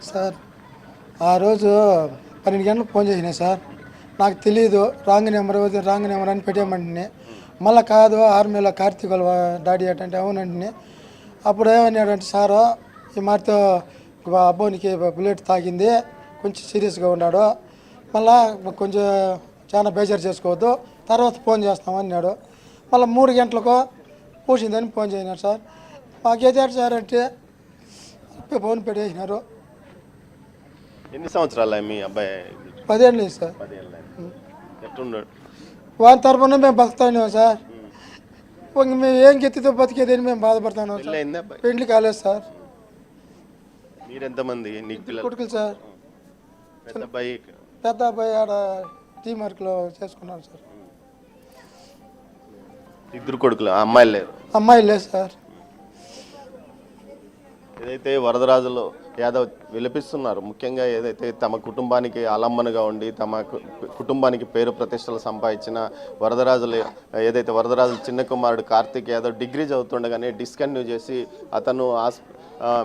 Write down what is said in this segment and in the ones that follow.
Sir ఆ రోజు 12 గంటలకు ఫోన్ చేసినా సార్. నాకు తెలియదు రాంగ్ నెంబర్ అని పెట్టేయమంటే మళ్ళీ కాదు ఆర్మీలో కార్తీక్ వాళ్ళ డాడీ అంటే అవునంటే అప్పుడు ఏమన్నాడంటే సారు ఈ మారితో అబ్బోనికి బుల్లెట్ తాగింది, కొంచెం సీరియస్గా ఉన్నాడు, మళ్ళా కొంచెం చాలా బేజారు చేసుకోవద్దు, తర్వాత ఫోన్ చేస్తామన్నాడు. మళ్ళీ 3 గంటలకు పూసిందని ఫోన్ చేసినారు సార్. మాకేదారు సార్ అంటే ఫోన్ పెట్టేసినారు. ఎన్ని సంవత్సరాలు మీ అబ్బాయి? 10 ఏళ్ళు సార్. 10 ఏళ్ళ. ఎట్లున్నాడు? వాని తరఫున మేము బతుకుతాం సార్. మేము ఏం గెత్తితో బతికేదని మేము బాధపడతాను సార్. పెళ్లి కాలేదు సార్. మీరెంతమంది? నీకు పిల్లలు? కొడుకులు సార్. పెద్ద అబ్బాయి ఆడ టీ మార్క్లో చేసుకున్నాను సార్. ఇద్దరు కొడుకులు, అమ్మాయిలు లేరు? అమ్మాయి లేదు సార్. ఏదైతే వరదరాజులు యాదవ్ విలపిస్తున్నారు, ముఖ్యంగా ఏదైతే తమ కుటుంబానికి ఆలంబనగా ఉండి తమ కుటుంబానికి పేరు ప్రతిష్టలు సంపాదించిన వరదరాజుల చిన్న కుమారుడు కార్తీక్ యాదవ్ డిగ్రీ చదువుతుండగానే డిస్కంటిన్యూ చేసి అతను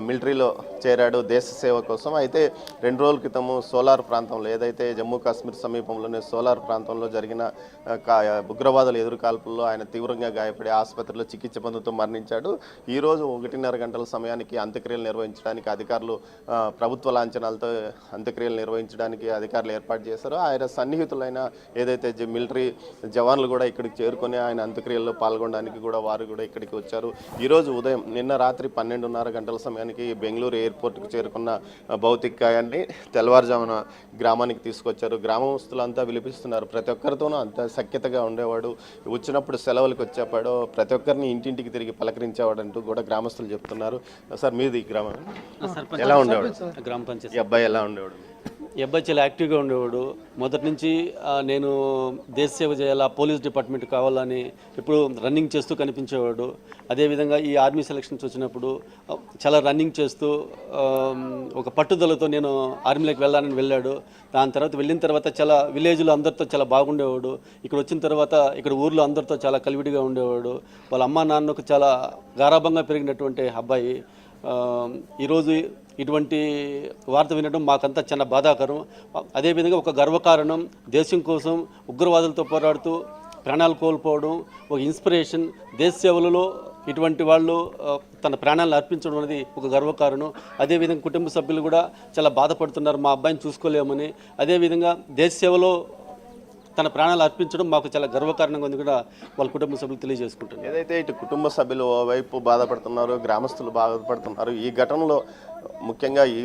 మిలిటరీలో చేరాడు దేశ సేవ కోసం. అయితే 2 రోజుల క్రితము సోలార్ ప్రాంతంలో, ఏదైతే జమ్మూ కాశ్మీర్ సమీపంలోనే సోలార్ ప్రాంతంలో జరిగిన ఉగ్రవాదుల ఎదురుకాల్పుల్లో ఆయన తీవ్రంగా గాయపడి ఆసుపత్రిలో చికిత్స పొందుతూ మరణించాడు. ఈరోజు 1:30 గంటల సమయానికి అంత్యక్రియలు నిర్వహించడానికి అధికారులు ప్రభుత్వ లాంఛనాలతో అంత్యక్రియలు నిర్వహించడానికి అధికారులు ఏర్పాటు చేశారు. ఆయన సన్నిహితులైన ఏదైతే మిలిటరీ జవాన్లు కూడా ఇక్కడికి చేరుకొని ఆయన అంత్యక్రియల్లో పాల్గొనడానికి కూడా వారు కూడా ఇక్కడికి వచ్చారు. ఈరోజు ఉదయం నిన్న రాత్రి 12:30 గంటల సమయానికి బెంగళూరు ఎయిర్పోర్ట్కి చేరుకున్న భౌతికాయాన్ని తెల్లవారుజామున గ్రామానికి తీసుకొచ్చారు. గ్రామస్తులంతా విలిపిస్తున్నారు. ప్రతి ఒక్కరితోనూ అంత సఖ్యతగా ఉండేవాడు, వచ్చినప్పుడు సెలవులకు వచ్చేవాడు, ప్రతి ఒక్కరిని ఇంటింటికి తిరిగి పలకరించేవాడు అంటూ కూడా గ్రామస్తులు చెప్తున్నారు. సార్ మీది గ్రామం, ఎలా ఉండేవాడు? గ్రామ పంచాయతీ. ఈ అబ్బాయి ఎలా ఉండేవాడు? ఈ అబ్బాయి చాలా యాక్టివ్గా ఉండేవాడు. మొదటి నుంచి నేను దేశ సేవ చేయాలా, పోలీస్ డిపార్ట్మెంట్ కావాలని ఇప్పుడు రన్నింగ్ చేస్తూ కనిపించేవాడు. అదేవిధంగా ఈ ఆర్మీ సెలక్షన్స్ వచ్చినప్పుడు చాలా రన్నింగ్ చేస్తూ ఒక పట్టుదలతో నేను ఆర్మీలోకి వెళ్ళాలని వెళ్ళాడు. దాని తర్వాత వెళ్ళిన తర్వాత చాలా విలేజ్లో అందరితో చాలా బాగుండేవాడు. ఇక్కడ వచ్చిన తర్వాత ఇక్కడ ఊర్లో అందరితో చాలా కలివిడిగా ఉండేవాడు. వాళ్ళ అమ్మా నాన్నకు చాలా గారాభంగా పెరిగినటువంటి అబ్బాయి ఈరోజు ఇటువంటి వార్త వినడం మాకంతా చాలా బాధాకరం. అదేవిధంగా ఒక గర్వకారణం. దేశం కోసం ఉగ్రవాదులతో పోరాడుతూ ప్రాణాలు కోల్పోవడం ఒక ఇన్స్పిరేషన్. దేశ సేవలలో ఇటువంటి వాళ్ళు తన ప్రాణాలను అర్పించడం అనేది ఒక గర్వకారణం. అదేవిధంగా కుటుంబ సభ్యులు కూడా చాలా బాధపడుతున్నారు, మా అబ్బాయిని చూసుకోలేమని. అదేవిధంగా దేశ సేవలో తన ప్రాణాలు అర్పించడం మాకు చాలా గర్వకారణంగా ఉంది కూడా వాళ్ళ కుటుంబ సభ్యులు తెలియజేసుకుంటున్నారు. ఏదైతే ఇటు కుటుంబ సభ్యులు ఓవైపు బాధపడుతున్నారు, గ్రామస్తులు బాధపడుతున్నారు. ఈ ఘటనలో ముఖ్యంగా ఈ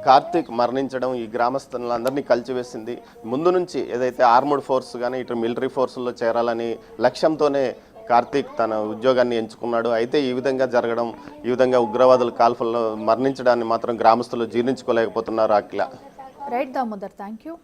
కార్తీక్ మరణించడం ఈ గ్రామస్తులందరినీ కలిచివేసింది. ముందు నుంచి ఏదైతే ఆర్మడ్ ఫోర్స్ కానీ ఇటు మిలిటరీ ఫోర్సుల్లో చేరాలని లక్ష్యంతోనే కార్తీక్ తన ఉద్యోగాన్ని ఎంచుకున్నాడు. అయితే ఈ విధంగా జరగడం, ఈ విధంగా ఉగ్రవాదుల కాల్పుల్లో మరణించడాన్ని మాత్రం గ్రామస్తులు జీర్ణించుకోలేకపోతున్నారు. Akhila. Right Damodar, thank you.